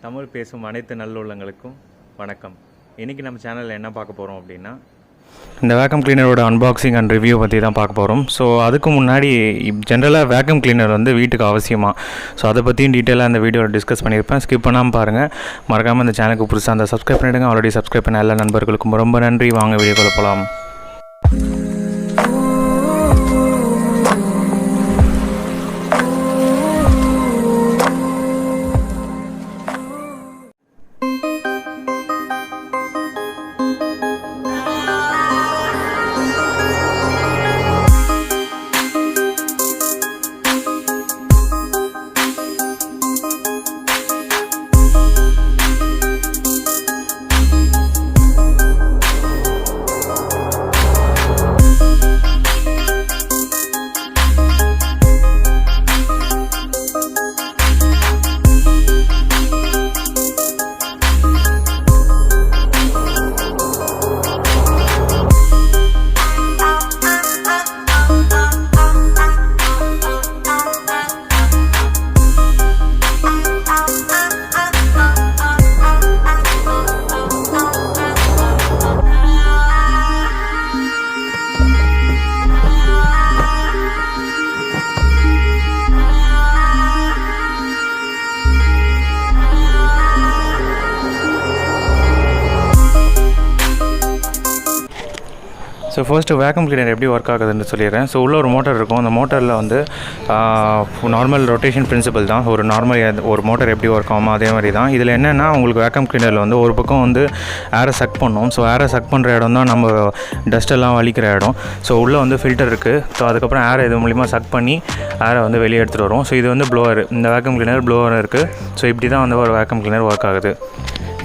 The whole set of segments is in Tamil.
தமிழ் பேசும் அனைத்து நல்லுள்ளங்களுக்கும் வணக்கம். இன்றைக்கி நம்ம சேனலில் என்ன பார்க்க போகிறோம் அப்படின்னா, இந்த வேக்கம் கிளீனரோட அன்பாக்சிங் அண்ட் ரிவ்யூ பற்றி தான் பார்க்க போகிறோம். ஸோ அதுக்கு முன்னாடி ஜென்ரலாக வேக்கம் கிளீனர் வந்து வீட்டுக்கு அவசியமாக, ஸோ அதை பற்றியும் டீட்டெயிலாக அந்த வீடியோவில் டிஸ்கஸ் பண்ணியிருப்பேன். ஸ்கிப் பண்ணாமல் பாருங்கள். மறக்காமல் இந்த சேனலுக்கு புதுசாக அந்த சப்ஸ்கிரைப் பண்ணிவிடுங்க. ஆல்ரெடி சப்ஸ்கிரைப் பண்ண எல்லா நண்பர்களுக்கும் ரொம்ப நன்றி. வாங்க வீடியோக்குள்ள போகலாம். ஸோ ஃபர்ஸ்ட்டு வேக்கம் கிளீனர் எப்படி ஒர்க் ஆகுதுன்னு சொல்லிடுறேன். ஸோ உள்ள ஒரு மோட்டர் இருக்கும். அந்த மோட்டரில் வந்து நார்மல் ரொட்டேஷன் பிரின்சிபல் தான். ஒரு மோட்டர் எப்படி ஒர்க் ஆகுமோ அதே மாதிரி தான். இதில் என்னென்னா, உங்களுக்கு வேக்கம் கிளீனரில் வந்து ஒரு பக்கம் வந்து ஏரை சக் பண்ணோம். ஸோ ஏரை சக் பண்ணுற இடம் தான் நம்ம டஸ்ட்டெல்லாம் வலிக்கிற இடம். ஸோ உள்ளே வந்து ஃபில்டர் இருக்குது. ஸோ அதுக்கப்புறம் ஏரை இது மூலிமா சக் பண்ணி ஏரை வந்து வெளியே எடுத்துகிட்டு வரும். ஸோ இது வந்து ப்ளோவர், இந்த வேக்கம் கிளீனர் ப்ளோவர் இருக்குது. ஸோ இப்படி தான் வந்து ஒரு வேக்கம் கிளீனர் ஒர்க் ஆகுது.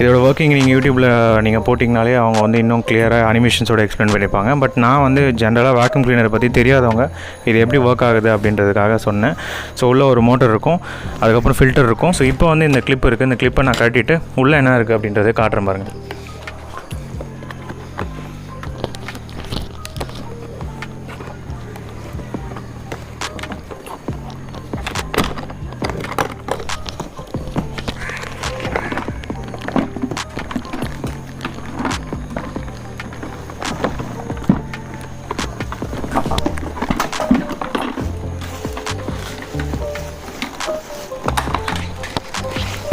இதோட ஒர்க்கிங் நீங்கள் யூடியூப்பில் நீங்கள் போட்டிங்கனாலே அவங்க வந்து இன்னும் கிளியராக அனிமேஷன்ஸோட எக்ஸ்பிளைன் பண்ணியிருப்பாங்க. பட் நான் வந்து ஜென்ரலாக வேக்கம் கிளீனரை பற்றி தெரியாதவங்க இது எப்படி ஒர்க் ஆகுது அப்படின்றதுக்காக சொன்னேன். ஸோ உள்ளே ஒரு மோட்டர் இருக்கும், அதுக்கப்புறம் ஃபில்டர் இருக்கும். ஸோ இப்போ வந்து இந்த கிளிப் இருக்குது. இந்த கிளிப்பை நான் கட்டிட்டு உள்ளே என்ன இருக்குது அப்படின்றத காட்டுறேன் பாருங்கள்.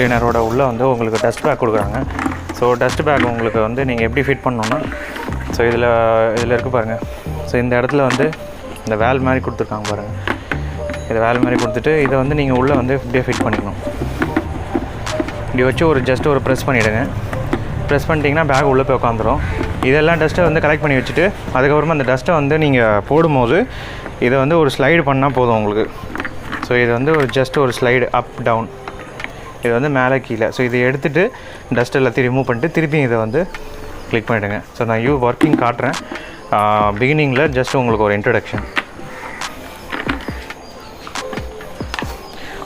கிளீனரோட உள்ளே வந்து உங்களுக்கு டஸ்ட் பேக் கொடுக்குறாங்க. ஸோ டஸ்ட் பேக் உங்களுக்கு வந்து நீங்கள் எப்படி ஃபிட் பண்ணணுன்னா, ஸோ இதில் இருக்குது பாருங்கள். ஸோ இந்த இடத்துல வந்து இந்த வேல் மாதிரி கொடுத்துருக்காங்க பாருங்கள். இதை வேல் மாதிரி கொடுத்துட்டு இதை வந்து நீங்கள் உள்ளே வந்து இப்படியே ஃபிட் பண்ணிக்கணும். இப்படி வச்சு ஒரு ப்ரெஸ் பண்ணிவிடுங்க. ப்ரெஸ் பண்ணிட்டீங்கன்னா பேக் உள்ளே போய் உட்காந்துரும். இதெல்லாம் டஸ்ட்டை வந்து கலெக்ட் பண்ணி வச்சுட்டு அதுக்கப்புறமா அந்த டஸ்ட்டை வந்து நீங்கள் போடும்போது இதை வந்து ஒரு ஸ்லைடு பண்ணால் போதும் உங்களுக்கு. ஸோ இது வந்து ஒரு ஸ்லைடு அப் டவுன், இது வந்து மேலே கீழே. ஸோ இதை எடுத்துகிட்டு டஸ்ட் எல்லாத்தையும் ரிமூவ் பண்ணிட்டு திருப்பி இதை வந்து கிளிக் பண்ணிவிடுங்க. ஸோ நான் ஒர்க்கிங் காட்டுறேன். பிகினிங்கில் ஜஸ்ட் உங்களுக்கு ஒரு இன்ட்ரடக்ஷன்.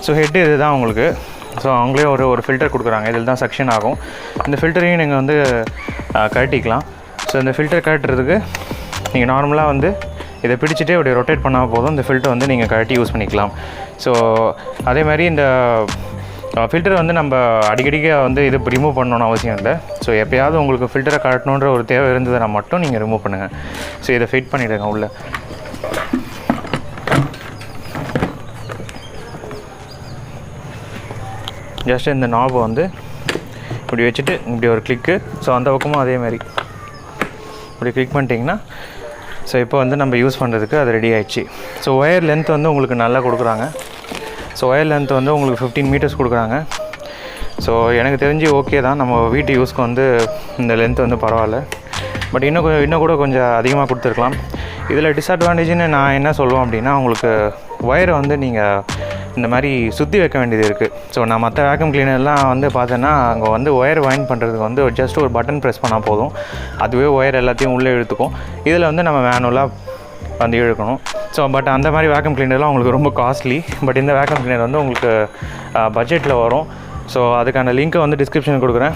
ஸோ ஹெட்டு இது தான் உங்களுக்கு. ஸோ அவங்களே ஒரு ஃபில்டர் கொடுக்குறாங்க. இதில் தான் செக்ஷன் ஆகும். இந்த ஃபில்டரையும் நீங்கள் வந்து கழட்டிக்கலாம். ஸோ இந்த ஃபில்டர் கழட்டுறதுக்கு நீங்கள் நார்மலாக வந்து இதை பிடிச்சிட்டு இப்படி ரொட்டேட் பண்ணால் போதும். இந்த ஃபில்டர் வந்து நீங்கள் கழட்டி யூஸ் பண்ணிக்கலாம். ஸோ அதே மாதிரி இந்த ஃபில்டரை வந்து நம்ம அடிக்கடிக்க வந்து இது ரிமூவ் பண்ணணுன்னு அவசியம் இல்லை. ஸோ எப்போயாவது உங்களுக்கு ஃபில்டரை கட்டணுன்ற ஒரு தேவை இருந்ததுன்னா மட்டும் நீங்கள் ரிமூவ் பண்ணுங்கள். ஸோ இதை ஃபிட் பண்ணிவிடுங்க உள்ளே. ஜஸ்ட் இந்த நாபை வந்து இப்படி வச்சுட்டு இப்படி ஒரு கிளிக்கு. ஸோ அந்த பக்கமும் அதே மாதிரி இப்படி கிளிக் பண்ணிட்டிங்கன்னா ஸோ இப்போ வந்து நம்ம யூஸ் பண்ணுறதுக்கு அது ரெடி ஆகிடுச்சு. ஸோ ஒயர் லென்த் வந்து உங்களுக்கு நல்லா கொடுக்குறாங்க. ஸோ ஒயர் லென்த் வந்து உங்களுக்கு 15 மீட்டர்ஸ் கொடுக்குறாங்க. ஸோ எனக்கு தெரிஞ்சு ஓகே தான். நம்ம வீட்டு யூஸ்க்கு வந்து இந்த லென்த் வந்து பரவாயில்ல. பட் இன்னும் கூட கொஞ்சம் அதிகமாக கொடுத்துருக்கலாம். இதில் டிஸ்அட்வான்டேஜ்னு நான் என்ன சொல்லுவேன் அப்படின்னா, உங்களுக்கு ஒயரை வந்து நீங்கள் இந்த மாதிரி சுற்றி வைக்க வேண்டியது இருக்குது. ஸோ நான் மற்ற வேக்கம் கிளீனர்லாம் வந்து பார்த்தேன்னா அங்கே வந்து ஒயர் வைண்ட் பண்ணுறதுக்கு வந்து ஜஸ்ட் ஒரு பட்டன் ப்ரெஸ் பண்ணால் போதும், அதுவே ஒயர் எல்லாத்தையும் உள்ளே இழுத்துக்கும். இதில் வந்து நம்ம மேனுவலாக வந்து இழுக்கணும். ஸோ பட் அந்த மாதிரி வேக்கம் கிளீனர்லாம் உங்களுக்கு ரொம்ப காஸ்ட்லி. பட் இந்த வேக்கம் கிளீனர் வந்து உங்களுக்கு பட்ஜெட்டில் வரும். ஸோ அதுக்கான லிங்க்கை வந்து டிஸ்கிரிப்ஷன் கொடுக்குறேன்.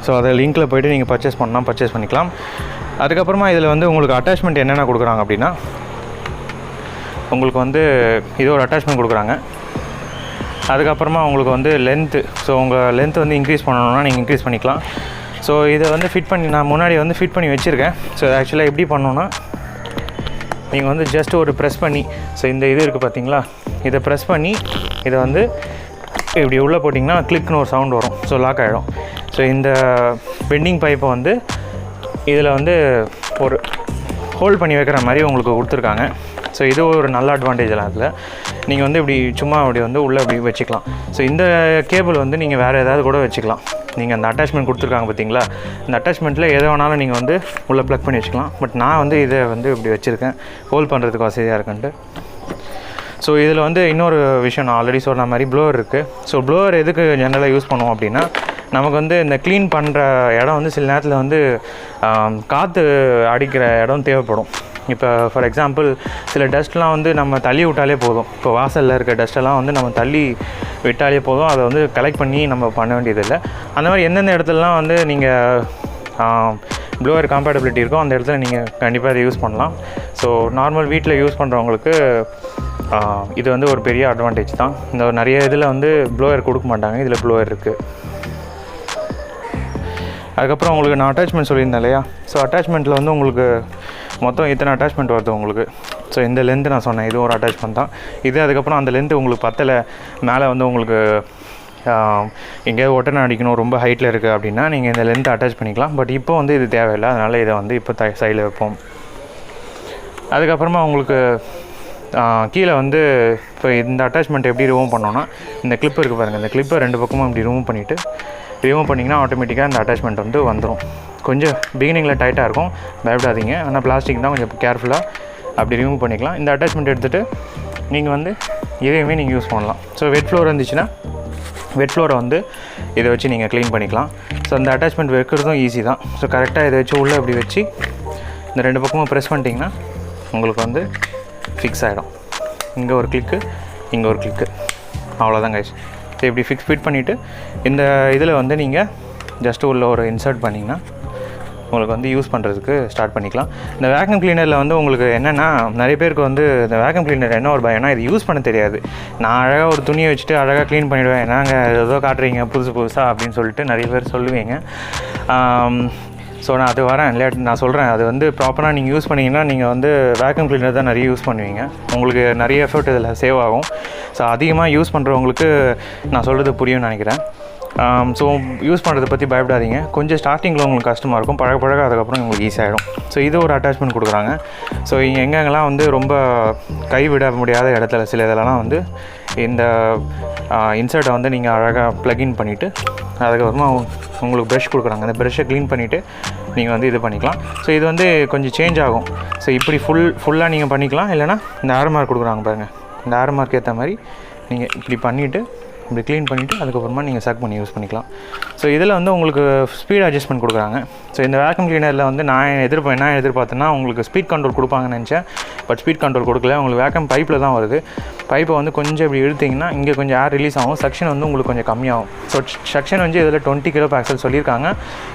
ஸோ அதை லிங்க்கில் போய்ட்டு நீங்கள் பர்ச்சேஸ் பண்ணிக்கலாம். அதுக்கப்புறமா இதில் வந்து உங்களுக்கு அட்டாச்மெண்ட் என்னென்ன கொடுக்குறாங்க அப்படின்னா, உங்களுக்கு வந்து இது ஒரு அட்டாச்மெண்ட் கொடுக்குறாங்க. அதுக்கப்புறமா உங்களுக்கு வந்து லென்த்து, ஸோ உங்கள் லென்த் வந்து இன்க்ரீஸ் பண்ணணுன்னா நீங்கள் இன்க்ரீஸ் பண்ணிக்கலாம். ஸோ இதை வந்து ஃபிட் பண்ணி நான் முன்னாடி வந்து ஃபிட் பண்ணி வச்சுருக்கேன். ஸோ ஆக்சுவலாக எப்படி பண்ணணுன்னா நீங்கள் வந்து ஜஸ்ட் ஒரு ப்ரெஸ் பண்ணி, ஸோ இந்த இது இருக்குது பார்த்தீங்களா, இதை ப்ரெஸ் பண்ணி இதை வந்து இப்படி உள்ளே போட்டிங்கன்னா கிளிக்னு ஒரு சவுண்ட் வரும். ஸோ லாக் ஆகிடும். ஸோ இந்த பெண்டிங் பைப்பை வந்து இதில் வந்து ஒரு ஹோல்ட் பண்ணி வைக்கிற மாதிரி உங்களுக்கு கொடுத்துருக்காங்க. ஸோ இது ஒரு நல்ல அட்வான்டேஜ் எல்லாம் அதில். நீங்கள் வந்து இப்படி சும்மா அப்படி வந்து உள்ளே இப்படி வச்சுக்கலாம். ஸோ இந்த கேபிள் வந்து நீங்கள் வேறு ஏதாவது கூட வச்சுக்கலாம். நீங்கள் அந்த அட்டாச்மெண்ட் கொடுத்துருக்காங்க பார்த்தீங்களா, இந்த அட்டாச்மெண்ட்டில் எதை வேணாலும் நீங்கள் வந்து உள்ளே ப்ளக் பண்ணி வச்சுக்கலாம். பட் நான் வந்து இதை வந்து இப்படி வச்சுருக்கேன், ஹோல்ட் பண்ணுறதுக்கு வசதியாக இருக்குன்ட்டு. ஸோ இதில் வந்து இன்னொரு விஷயம் நான் ஆல்ரெடி சொன்ன மாதிரி ப்ளோவர் இருக்குது. ஸோ ப்ளோவர் எதுக்கு ஜென்ரலாக யூஸ் பண்ணுவோம் அப்படின்னா, நமக்கு வந்து இந்த க்ளீன் பண்ணுற இடம் வந்து சில நேரத்தில் வந்து காற்று அடிக்கிற இடம் தேவைப்படும். இப்போ ஃபார் எக்ஸாம்பிள் சில டஸ்ட்லாம் வந்து நம்ம தள்ளி விட்டாலே போதும். இப்போ வாசலில் இருக்க டஸ்ட்டெல்லாம் வந்து நம்ம தள்ளி விட்டாலே போதும், அதை வந்து கலெக்ட் பண்ணி நம்ம பண்ண வேண்டியதில்லை. அந்த மாதிரி எந்தெந்த இடத்துலலாம் வந்து நீங்கள் ப்ளோவர் கம்பேட்டபிலிட்டி இருக்கோ அந்த இடத்துல நீங்கள் கண்டிப்பாக இதை யூஸ் பண்ணலாம். ஸோ நார்மல் வீட்டில் யூஸ் பண்ணுறவங்களுக்கு இது வந்து ஒரு பெரிய அட்வான்டேஜ் தான். இந்த நிறைய இதில் வந்து ப்ளோவர் கொடுக்க மாட்டாங்க, இதில் ப்ளோவர் இருக்குது. அதுக்கப்புறம் உங்களுக்கு நான் அட்டாச்மெண்ட் சொல்லியிருந்தேன் இல்லையா, ஸோ அட்டாச்மெண்ட்டில் வந்து உங்களுக்கு மொத்தம் இத்தனை அட்டாச்மெண்ட் வருது உங்களுக்கு. ஸோ இந்த லென்த்து நான் சொன்னேன், இது ஒரு அட்டாச்மெண்ட் தான் இது. அதுக்கப்புறம் அந்த லென்த்து உங்களுக்கு பத்தலை, மேலே வந்து உங்களுக்கு எங்கேயாவது ஒட்டனை அடிக்கணும், ரொம்ப ஹைட்டில் இருக்குது அப்படின்னா நீங்கள் இந்த லென்த்தை அட்டாச் பண்ணிக்கலாம். பட் இப்போ வந்து இது தேவையில்லை, அதனால் இதை வந்து இப்போ சைடில் வைப்போம். அதுக்கப்புறமா உங்களுக்கு கீழே வந்து இப்போ இந்த அட்டாச்மெண்ட் எப்படி ரிமூவ் பண்ணோன்னா, இந்த கிளிப் இருக்குது பாருங்கள், இந்த கிளிப்பை ரெண்டு பக்கமும் இப்படி ரிமூவ் பண்ணிங்கன்னா ஆட்டோமேட்டிக்காக இந்த அட்டாச்மெண்ட் வந்து வந்துடும். கொஞ்சம் பிகினிங்கில் டைட்டாக இருக்கும், பயப்படாதீங்க. ஆனால் பிளாஸ்டிக் தான், கொஞ்சம் கேர்ஃபுல்லாக அப்படி ரிமூவ் பண்ணிக்கலாம். இந்த அட்டாச்மெண்ட் எடுத்துகிட்டு நீங்கள் வந்து இதையுமே நீங்கள் யூஸ் பண்ணலாம். ஸோ வெட் ஃப்ளோர் இருந்துச்சுன்னா வெட் ஃப்ளோரை வந்து இதை வச்சு நீங்கள் க்ளீன் பண்ணிக்கலாம். ஸோ அந்த அட்டாச்மெண்ட் வைக்கிறதும் ஈஸி தான். ஸோ கரெக்டாக இதை வச்சு உள்ளே இப்படி வச்சு இந்த ரெண்டு பக்கமும் ப்ரெஸ் பண்ணிட்டீங்கன்னா உங்களுக்கு வந்து ஃபிக்ஸ் ஆகிடும். இங்கே ஒரு கிளிக்கு, இங்கே ஒரு கிளிக்கு, அவ்வளோதான் கைஸ். ஸோ இப்படி ஃபிட் பண்ணிவிட்டு இந்த இதில் வந்து நீங்கள் ஜஸ்ட்டு உள்ள ஒரு இன்சர்ட் பண்ணிங்கன்னா உங்களுக்கு வந்து யூஸ் பண்ணுறதுக்கு ஸ்டார்ட் பண்ணிக்கலாம். இந்த வேக்யூம் கிளீனரில் வந்து உங்களுக்கு என்னென்னா, நிறைய பேருக்கு வந்து இந்த வேக்யூம் கிளீனர் என்ன ஒரு பயம்னா, இது யூஸ் பண்ண தெரியாது. நான் அழகாக ஒரு துணியை வச்சுட்டு அழகாக க்ளீன் பண்ணிவிடுவேன், நாங்கள் ஏதோ காட்டுறீங்க புதுசாக அப்படின்னு சொல்லிட்டு நிறைய பேர் சொல்லுவீங்க. ஸோ நான் அது வரேன் இல்லை, நான் சொல்கிறேன், அது வந்து ப்ராப்பராக நீங்கள் யூஸ் பண்ணிங்கன்னா நீங்கள் வந்து வேக்யூம் கிளீனர் தான் நிறைய யூஸ் பண்ணுவீங்க. உங்களுக்கு நிறைய எஃபர்ட் இதில் சேவ் ஆகும். ஸோ அதிகமாக யூஸ் பண்ணுறவங்களுக்கு நான் சொல்கிறது புரியும்னு நினைக்கிறேன். ஸோ யூஸ் பண்ணுறதை பற்றி பயப்படாதீங்க. கொஞ்சம் ஸ்டார்டிங்கில் உங்களுக்கு கஷ்டமாக இருக்கும், பழக அதுக்கப்புறம் உங்களுக்கு ஈஸியாகிடும். ஸோ இது ஒரு அட்டாச்மெண்ட் கொடுக்குறாங்க. ஸோ எங்கெங்கெல்லாம் வந்து ரொம்ப கைவிட முடியாத இடத்துல சில இதெல்லாம் வந்து இந்த இன்சர்ட்டை வந்து நீங்கள் அழகாக ப்ளக்இன் பண்ணிவிட்டு அதுக்கப்புறமா உங்களுக்கு ப்ரஷ் கொடுக்குறாங்க. அந்த ப்ரஷ்ஷை க்ளீன் பண்ணிவிட்டு நீங்கள் வந்து இது பண்ணிக்கலாம். ஸோ இது வந்து கொஞ்சம் சேஞ்ச் ஆகும். ஸோ இப்படி ஃபுல்லாக நீங்கள் பண்ணிக்கலாம், இல்லைனா இந்த ஆரோ மார்க் கொடுக்குறாங்க பாருங்கள், இந்த ஆரோ மார்க் ஏற்ற மாதிரி நீங்கள் இப்படி பண்ணிவிட்டு இப்படி க்ளீன் பண்ணிவிட்டு அதுக்கப்புறமா நீங்கள் சக் பண்ணி யூஸ் பண்ணிக்கலாம். ஸோ இதில் வந்து உங்களுக்கு ஸ்பீட் அட்ஜஸ்ட்மெண்ட் கொடுக்குறாங்க. ஸோ இந்த வேக்யூம் கிளீனரில் வந்து நான் எதிர்பார்த்தேன்னா உங்களுக்கு ஸ்பீட் கண்ட்ரோல் கொடுப்பாங்கன்னு நினச்சேன். பட் ஸ்பீட் கண்ட்ரோல் கொடுக்கல, உங்களுக்கு வேக்யூம் பைப்பில் தான் வருது. பைப்பை வந்து கொஞ்சம் இப்படி இழுத்திங்கன்னா இங்கே கொஞ்சம் ஏர் ரிலீஸ் ஆகும், சக்ஷன் வந்து உங்களுக்கு கொஞ்சம் கம்மியாகும். ஸோ சக்ஷன் வந்து இதில் 20 kPa சொல்லியிருக்காங்க.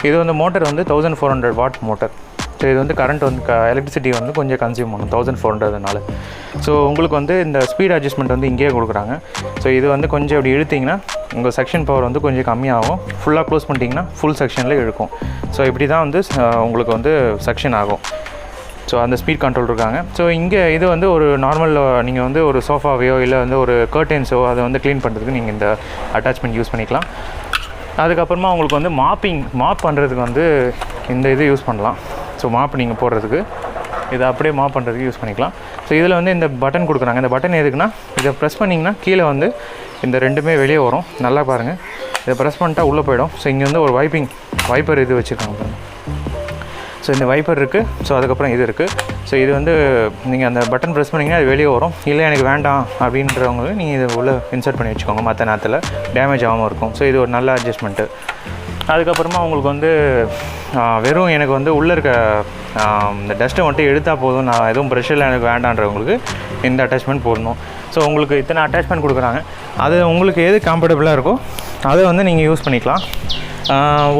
இது வந்து மோட்டர் வந்து 1400 வாட் மோட்டர். ஸோ இது வந்து கரண்ட் வந்து எலக்ட்ரிசிட்டி வந்து கொஞ்சம் கன்சியூம் பண்ணும் 1400. ஸோ உங்களுக்கு வந்து இந்த ஸ்பீட் அட்ஜஸ்ட்மெண்ட் வந்து இங்கேயே கொடுக்குறாங்க. ஸோ இது வந்து கொஞ்சம் இப்படி இழுத்திங்கன்னா உங்கள் செக்ஷன் பவர் வந்து கொஞ்சம் கம்மியாகும். ஃபுல்லாக க்ளோஸ் பண்ணிட்டீங்கன்னா ஃபுல் செக்ஷனில் இழுக்கும். ஸோ இப்படி தான் வந்து உங்களுக்கு வந்து செக்ஷன் ஆகும். ஸோ அந்த ஸ்பீட் கண்ட்ரோல் இருக்காங்க. ஸோ இங்கே இது வந்து ஒரு நார்மல் நீங்கள் வந்து ஒரு சோஃபாவையோ இல்லை வந்து ஒரு கர்டன்ஸோ அதை வந்து க்ளீன் பண்ணுறதுக்கு நீங்கள் இந்த அட்டாச்மெண்ட் யூஸ் பண்ணிக்கலாம். அதுக்கப்புறமா உங்களுக்கு வந்து மாப் பண்ணுறதுக்கு வந்து இந்த இது யூஸ் பண்ணலாம். ஸோ மாப் நீங்கள் போடுறதுக்கு இதை அப்படியே மாப் பண்ணுறதுக்கு யூஸ் பண்ணிக்கலாம். ஸோ இதில் வந்து இந்த பட்டன் கொடுக்குறாங்க. இந்த பட்டன் எதுக்குன்னா, இதை ப்ரெஸ் பண்ணிங்கன்னா கீழே வந்து இந்த ரெண்டுமே வெளியே வரும். நல்லா பாருங்கள், இதை ப்ரெஸ் பண்ணிட்டா உள்ளே போயிடும். ஸோ இங்கே வந்து ஒரு வைப்பர் இது வச்சுருக்காங்க பாருங்கள். ஸோ இந்த வைப்பர் இருக்குது. ஸோ அதுக்கப்புறம் இது இருக்குது. ஸோ இது வந்து நீங்கள் அந்த பட்டன் ப்ரெஸ் பண்ணிங்கன்னா அது வெளியே வரும். இல்லை எனக்கு வேண்டாம் அப்படின்றவங்களுக்கு நீங்கள் இதை உள்ளே இன்சர்ட் பண்ணி வச்சுக்கோங்க, மற்ற நேரத்தில் டேமேஜ் ஆகாமல் இருக்கும். ஸோ இது ஒரு நல்ல அட்ஜஸ்ட்மெண்ட்டு. அதுக்கப்புறமா உங்களுக்கு வந்து வெறும் எனக்கு வந்து உள்ளே இருக்க இந்த டஸ்ட்டை மட்டும் எடுத்தால் போதும், நான் எதுவும் ப்ரெஷ்ஷில் எனக்கு வேண்டான்றவங்களுக்கு இந்த அட்டாச்மெண்ட் போடணும். ஸோ உங்களுக்கு இத்தனை அட்டாச்மெண்ட் கொடுக்குறாங்க. அது உங்களுக்கு எது கம்ஃபர்டபுளாக இருக்கோ அதை வந்து நீங்கள் யூஸ் பண்ணிக்கலாம்.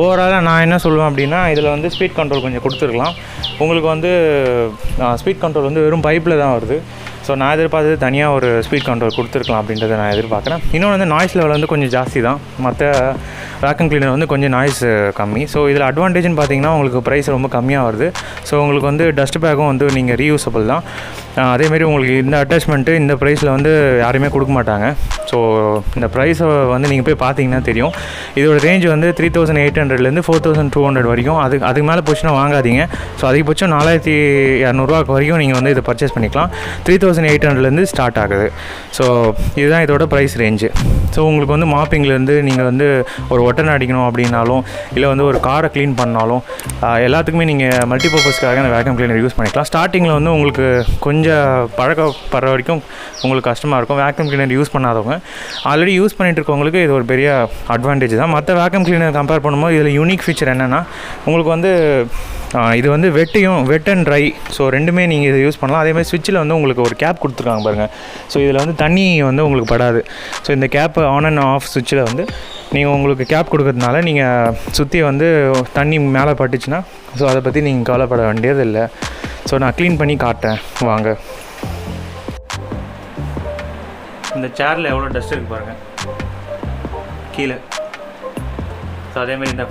ஓவராலாக நான் என்ன சொல்லுவேன் அப்படின்னா, இதில் வந்து ஸ்பீட் கண்ட்ரோல் கொஞ்சம் கொடுத்துருக்கலாம். உங்களுக்கு வந்து ஸ்பீட் கண்ட்ரோல் வந்து வெறும் பைப்பில் தான் வருது. ஸோ நான் எதிர்பார்த்தது தனியாக ஒரு ஸ்பீட் கண்ட்ரோல் கொடுத்துருக்கலாம் அப்படின்றத நான் எதிர்பார்க்குறேன். இன்னொன்று வந்து நாய்ஸ் லெவல் வந்து கொஞ்சம் ஜாஸ்தி தான். மற்ற வேக்யூம் கிளீனர் வந்து கொஞ்சம் நாய்ஸ் கம்மி. ஸோ இதில் அட்வான்டேஜ்னு பார்த்தீங்கன்னா உங்களுக்கு ப்ரைஸ் ரொம்ப கம்மியாக வருது. ஸோ உங்களுக்கு வந்து டஸ்ட் பேக்கும் வந்து நீங்கள் ரீயூசபிள் தான். அதேமாரி உங்களுக்கு இந்த அட்டாச்மெண்ட்டு இந்த ப்ரைஸில் வந்து யாருமே கொடுக்க மாட்டாங்க. ஸோ இந்த ப்ரைஸை வந்து நீங்கள் போய் பார்த்தீங்கன்னா தெரியும். இதோட ரேஞ்ச் வந்து 3800 4200 வரைக்கும். அதுக்கு மேலே போச்சுன்னா வாங்காதீங்க. ஸோ அதிகபட்சம் 4200 வரைக்கும் நீங்கள் வந்து இதை பர்ச்சேஸ் பண்ணிக்கலாம். 3800 ஸ்டார்ட் ஆகுது. ஸோ இதுதான் இதோட ப்ரைஸ் ரேஞ்சு. ஸோ உங்களுக்கு வந்து மாப்பிங்லேருந்து நீங்கள் வந்து ஒரு ஒட்டனை அடிக்கணும் அப்படின்னாலும், இல்லை வந்து ஒரு காரை க்ளீன் பண்ணாலும், எல்லாத்துக்குமே நீங்கள் மல்டிபர்பஸ்க்காக அந்த வேக்யூம் கிளீனர் யூஸ் பண்ணிக்கலாம். ஸ்டார்டிங்கில் வந்து உங்களுக்கு கொஞ்சம் பழக்கப்படுற வரைக்கும் உங்களுக்கு கஷ்டமாக இருக்கும். வேக்யூம் கிளீனர் யூஸ் பண்ணாதவங்க, ஆல்ரெடி யூஸ் பண்ணிட்டு இருக்கவங்களுக்கு இது ஒரு பெரிய அட்வான்டேஜ் தான். மற்ற வேக்யூம் கிளீனர் கம்பேர் பண்ணும்போது இதில் யூனிக் ஃபீச்சர் என்னென்னா, உங்களுக்கு வந்து இது வந்து வெட் அண்ட் ட்ரை, ஸோ ரெண்டுமே நீங்கள் இதை யூஸ் பண்ணலாம். அதேமாதிரி ஸ்விட்சில் வந்து உங்களுக்கு ஒரு கேப் கொடுத்துருக்காங்க பாருங்கள். ஸோ இதில் வந்து தண்ணி வந்து உங்களுக்கு படாது. ஸோ இந்த கேப் ஆன் அண்ட் ஆஃப் ஸ்விட்சில் வந்து நீங்கள் உங்களுக்கு கேப் கொடுக்கறதுனால நீங்கள் சுற்றி வந்து தண்ணி மேலே பட்டுச்சுன்னா ஸோ அதை பற்றி நீங்கள் கவலைப்பட வேண்டியது இல்லை. ஸோ நான் க்ளீன் பண்ணி காட்டுறேன் வாங்க. இந்த சேரில் எவ்வளோ டஸ்ட் இருக்குது பாருங்கள் கீழே. ஸோ அதேமாதிரி இந்த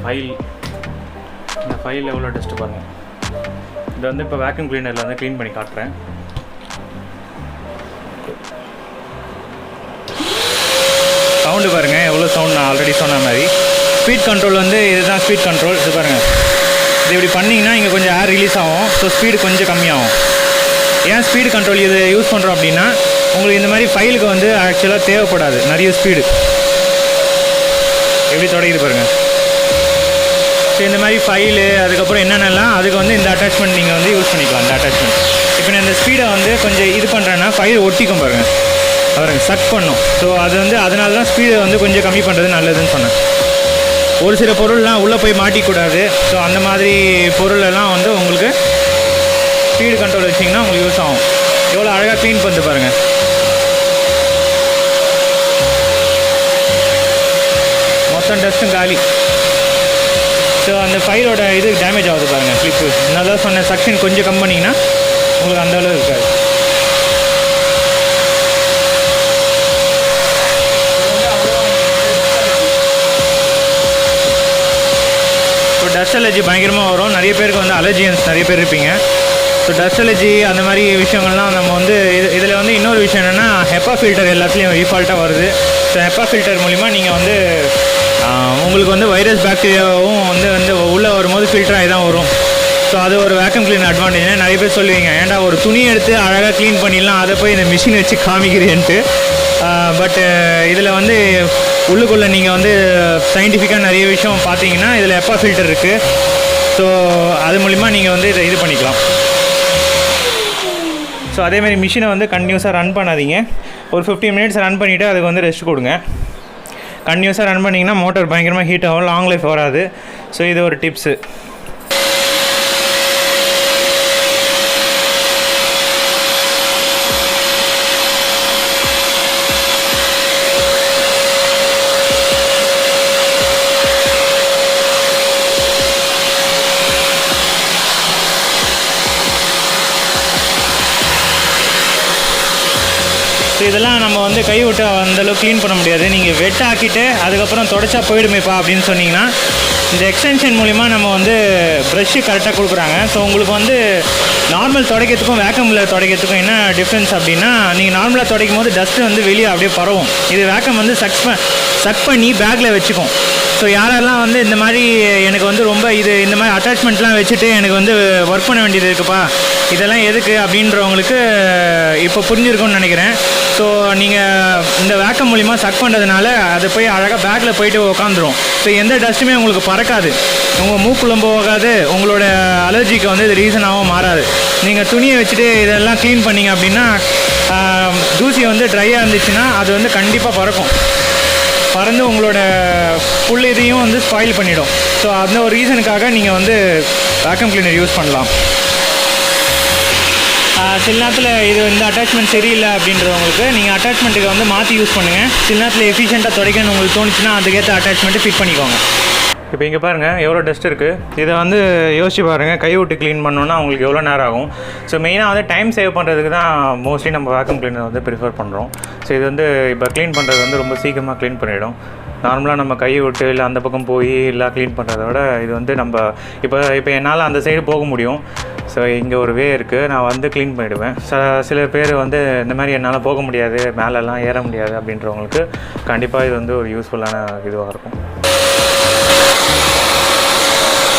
ஃபைல் எவ்வளோ டஸ்ட்டு பாருங்கள். இதை வந்து இப்போ வேக்யூம் கிளீனரில் வந்து க்ளீன் பண்ணி காட்டுறேன். சவுண்டு பாருங்கள் எவ்வளோ சவுண்ட். நான் ஆல்ரெடி சொன்ன மாதிரி ஸ்பீட் கண்ட்ரோல் வந்து இதுதான் ஸ்பீட் கண்ட்ரோல். இது பாருங்கள், இது இப்படி பண்ணிங்கன்னா இங்கே கொஞ்சம் ஏர் ரிலீஸ் ஆகும். ஸோ ஸ்பீடு கொஞ்சம் கம்மியாகும். ஏன் ஸ்பீடு கண்ட்ரோல் இது யூஸ் பண்ணுறோம் அப்படின்னா, உங்களுக்கு இந்த மாதிரி ஃபைலுக்கு வந்து ஆக்சுவலாக தேவைப்படாது நிறைய ஸ்பீடு. எப்படி தொடங்குது பாருங்கள். ஸோ இந்த மாதிரி ஃபைலு அதுக்கப்புறம் என்னென்னலாம் அதுக்கு வந்து இந்த அட்டாச்மெண்ட் நீங்கள் வந்து யூஸ் பண்ணிக்கலாம். இந்த அட்டாச்மெண்ட் இப்போ நான் இந்த ஸ்பீடை வந்து கொஞ்சம் இது பண்ணுறேன்னா ஃபைல் ஒட்டிக்கும் பாருங்கள், பாருங்கள் சக் பண்ணும். ஸோ அது வந்து அதனால தான் ஸ்பீடை வந்து கொஞ்சம் கம்மி பண்ணுறது நல்லதுன்னு சொன்னேன். ஒரு சில பொருள்லாம் உள்ளே போய் மாட்டிக்கூடாது. ஸோ அந்த மாதிரி பொருளெல்லாம் வந்து உங்களுக்கு ஸ்பீடு கண்ட்ரோல் வச்சிங்கன்னா உங்களுக்கு யூஸ் ஆகும். எவ்வளோ அழகாக க்ளீன் பண்ணிட்டு பாருங்கள். மொத்தம் டஸ்ட்டும் காலி. ஸோ அந்த ஃபைலோட இது டேமேஜ் ஆகுது பாருங்கள், கிளிப்பு. நான் தான் சொன்ன செக்ஷன் கொஞ்சம் கம் பண்ணிங்கன்னா உங்களுக்கு அந்த அளவு இருக்காது. ஸோ டஸ்ட் அலர்ஜி பயங்கரமாக வரும். நிறைய பேருக்கு வந்து அலர்ஜியன்ஸ் நிறைய பேர் இருப்பீங்க. ஸோ டஸ்ட் அலர்ஜி அந்த மாதிரி விஷயங்கள்லாம் நம்ம வந்து இதில் வந்து இன்னொரு விஷயம் என்னென்னா, ஹெப்பா ஃபில்டர் எல்லாத்துலேயும் டிஃபால்ட்டாக வருது. ஸோ ஹெப்பா ஃபில்டர் மூலிமா நீங்கள் வந்து உங்களுக்கு வந்து வைரஸ் பாக்டீரியாவும் வந்து உள்ளே வரும்போது ஃபில்டர் ஆகி தான் வரும். ஸோ அது ஒரு வேக்யூம் கிளீன் அட்வான்டேஜ். நிறைய பேர் சொல்லுவீங்க, ஏன்டா ஒரு துணி எடுத்து அழகாக க்ளீன் பண்ணிடலாம், அதை போய் இந்த மிஷின் வச்சு காமிக்கிறேன்ட்டு. பட் இதில் வந்து உள்ளுக்குள்ளே நீங்கள் வந்து சயின்டிஃபிக்காக நிறைய விஷயம் பார்த்தீங்கன்னா இதில் ஹெப்பா ஃபில்டர் இருக்குது. ஸோ அது மூலிமா நீங்கள் வந்து இதை இது பண்ணிக்கலாம். ஸோ அதேமாதிரி மிஷினை வந்து கண்டினியூஸாக ரன் பண்ணாதீங்க. ஒரு 15 மினிட்ஸ் ரன் பண்ணிவிட்டு அதுக்கு வந்து ரெஸ்ட் கொடுங்க. கண்டினியூஸாக ரன் பண்ணிங்கன்னா மோட்டர் பயங்கரமாக ஹீட் ஆகும், லாங் லைஃப் வராது. ஸோ இது ஒரு டிப்ஸு. ஸோ இதெல்லாம் நம்ம வந்து கை விட்டு அந்தளவுக்கு க்ளீன் பண்ண முடியாது. நீங்கள் வெட் ஆக்கிட்டு அதுக்கப்புறம் தொடச்சா போயிடுமேப்பா அப்படின்னு சொன்னீங்கன்னா, இந்த எக்ஸ்டென்ஷன் மூலிமா நம்ம வந்து ப்ரஷ்ஷு கரெக்டாக கொடுக்குறாங்க. ஸோ உங்களுக்கு வந்து நார்மல் துடைக்கிறதுக்கும் வேக்கமில் துடைக்கிறதுக்கும் என்ன டிஃப்ரென்ஸ் அப்படின்னா, நீங்கள் நார்மலாக துடைக்கும் போது டஸ்ட்டு வந்து வெளியே அப்படியே பரவும். இது வேக்கம் வந்து சக் பண்ணி பேக்கில் வச்சுக்கும். ஸோ யாரெல்லாம் வந்து இந்த மாதிரி எனக்கு வந்து ரொம்ப இந்த மாதிரி அட்டாச்மெண்ட்லாம் வச்சுட்டு எனக்கு வந்து ஒர்க் பண்ண வேண்டியது இருக்குப்பா, இதெல்லாம் எதுக்கு அப்படின்றவங்களுக்கு இப்போ புரிஞ்சிருக்கும்னு நினைக்கிறேன். ஸோ நீங்கள் இந்த வேக்கம் மூலிமா சக் பண்ணுறதுனால அது போய் அழகாக பேக்கில் போயிட்டு உட்காந்துரும். ஸோ எந்த டஸ்ட்டுமே உங்களுக்கு பறக்காது, உங்கள் மூக்குழம்பு போகாது, உங்களோட அலர்ஜிக்கு வந்து இது ரீசனாகவும் மாறாது. நீங்கள் துணியை வச்சுட்டு இதெல்லாம் க்ளீன் பண்ணிங்க அப்படின்னா தூசி வந்து ட்ரையாக இருந்துச்சுன்னா அது வந்து கண்டிப்பாக பறந்து உங்களோட ஃபுல் இதையும் வந்து ஸ்பாயில் பண்ணிடும். ஸோ அந்த ஒரு ரீசனுக்காக நீங்கள் வந்து வேக்கம் கிளீனர் யூஸ் பண்ணலாம். சில நேரத்தில் இது இந்த அட்டாச்மெண்ட் சரியில்லை அப்படின்றவங்களுக்கு நீங்கள் அட்டாச்மெண்ட்டுக்கு வந்து மாற்றி யூஸ் பண்ணுங்கள். சில நேரத்தில் எஃபிஷியண்ட்டாக துடைக்கணும்னு உங்களுக்கு தோணுச்சுன்னா அதுக்கேற்ற அட்டாச்மெண்ட்டு ஃபிட் பண்ணிக்கோங்க. இப்போ இங்கே பாருங்கள் எவ்வளோ டஸ்ட் இருக்குது. இதை வந்து யோசிச்சு பாருங்கள், கை விட்டு க்ளீன் பண்ணோன்னா அவங்களுக்கு எவ்வளோ நேரம் ஆகும். ஸோ மெயினாக வந்து டைம் சேவ் பண்ணுறதுக்கு தான் மோஸ்ட்லி நம்ம வேக்யூம் கிளீனர் வந்து ப்ரிஃபர் பண்ணுறோம். ஸோ இது வந்து இப்போ க்ளீன் பண்ணுறது வந்து ரொம்ப சீக்கிரமாக க்ளீன் பண்ணிவிடும். நார்மலாக நம்ம கையை விட்டு இல்லை அந்த பக்கம் போய் இல்லை க்ளீன் பண்ணுறத விட இது வந்து நம்ம இப்போ என்னால் அந்த சைடு போக முடியும். ஸோ இங்கே ஒரு வே இருக்குது, நான் வந்து க்ளீன் பண்ணிவிடுவேன். சில பேர் வந்து இந்த மாதிரி என்னால் போக முடியாது, மேலெல்லாம் ஏற முடியாது அப்படின்றவங்களுக்கு கண்டிப்பாக இது வந்து ஒரு யூஸ்ஃபுல்லான இதுவாக இருக்கும்.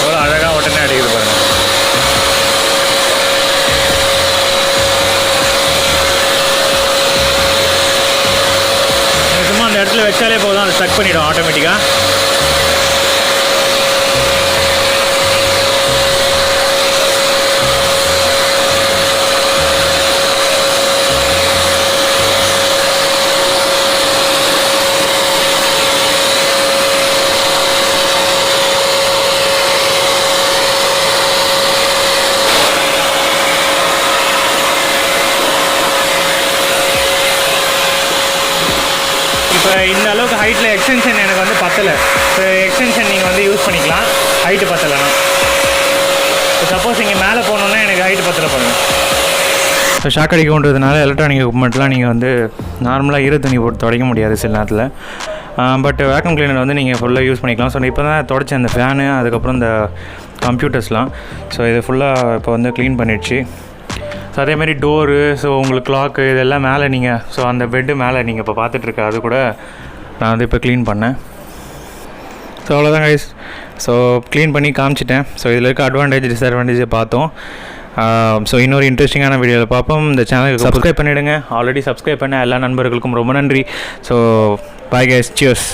எவ்வளோ அழகாக உடனே அடிக்குது பாருங்கள். சும்மா அந்த இடத்துல வச்சாலே போதும், அதை ஸ்டக் பண்ணிவிடும் ஆட்டோமேட்டிக்காக. இப்போ இந்த அளவுக்கு ஹைட்டில் எக்ஸ்டென்ஷன் எனக்கு வந்து பத்தலை. ஸோ எக்ஸ்டென்ஷன் நீங்கள் வந்து யூஸ் பண்ணிக்கலாம் ஹைட்டு பத்தலைன்னா. இப்போ சப்போஸ் இங்கே மேலே போகணுன்னா எனக்கு ஹைட்டு பத்தலை பாருங்கள். ஸோ ஷாக் அடிக்கன்றதுனால எலக்ட்ரானிக் எக்யூப்மெண்ட்லாம் நீங்கள் வந்து நார்மலாக ஈர துணி போட்டு துடைக்க முடியாது சில நேரத்தில். பட் வேக்யூம் கிளீனர் வந்து நீங்கள் ஃபுல்லாக யூஸ் பண்ணிக்கலாம். ஸோ இப்போ தான் தொடச்சேன் அந்த ஃபேனு, அதுக்கப்புறம் இந்த கம்ப்யூட்டர்ஸ்லாம். ஸோ இது ஃபுல்லாக இப்போ வந்து க்ளீன் பண்ணிடுச்சு. ஸோ அதேமாதிரி டோரு, ஸோ உங்களுக்கு கிளாக்கு இதெல்லாம் மேலே நீங்கள் ஸோ அந்த பெட்டு மேலே நீங்கள் இப்போ பார்த்துட்ருக்க அது கூட நான் வந்து இப்போ க்ளீன் பண்ணேன். ஸோ அவ்வளோதான் கைஸ். ஸோ க்ளீன் பண்ணி காமிச்சிட்டேன். ஸோ இதில் இருக்க அட்வான்டேஜ் டிஸ்அட்வான்டேஜை பார்த்தோம். ஸோ இன்னொரு இன்ட்ரெஸ்டிங்கான வீடியோவில் பார்ப்போம். இந்த சேனலுக்கு சப்ஸ்கிரைப் பண்ணிவிடுங்க. ஆல்ரெடி சப்ஸ்கிரைப் பண்ண எல்லா நண்பர்களுக்கும் ரொம்ப நன்றி. So bye guys, cheers.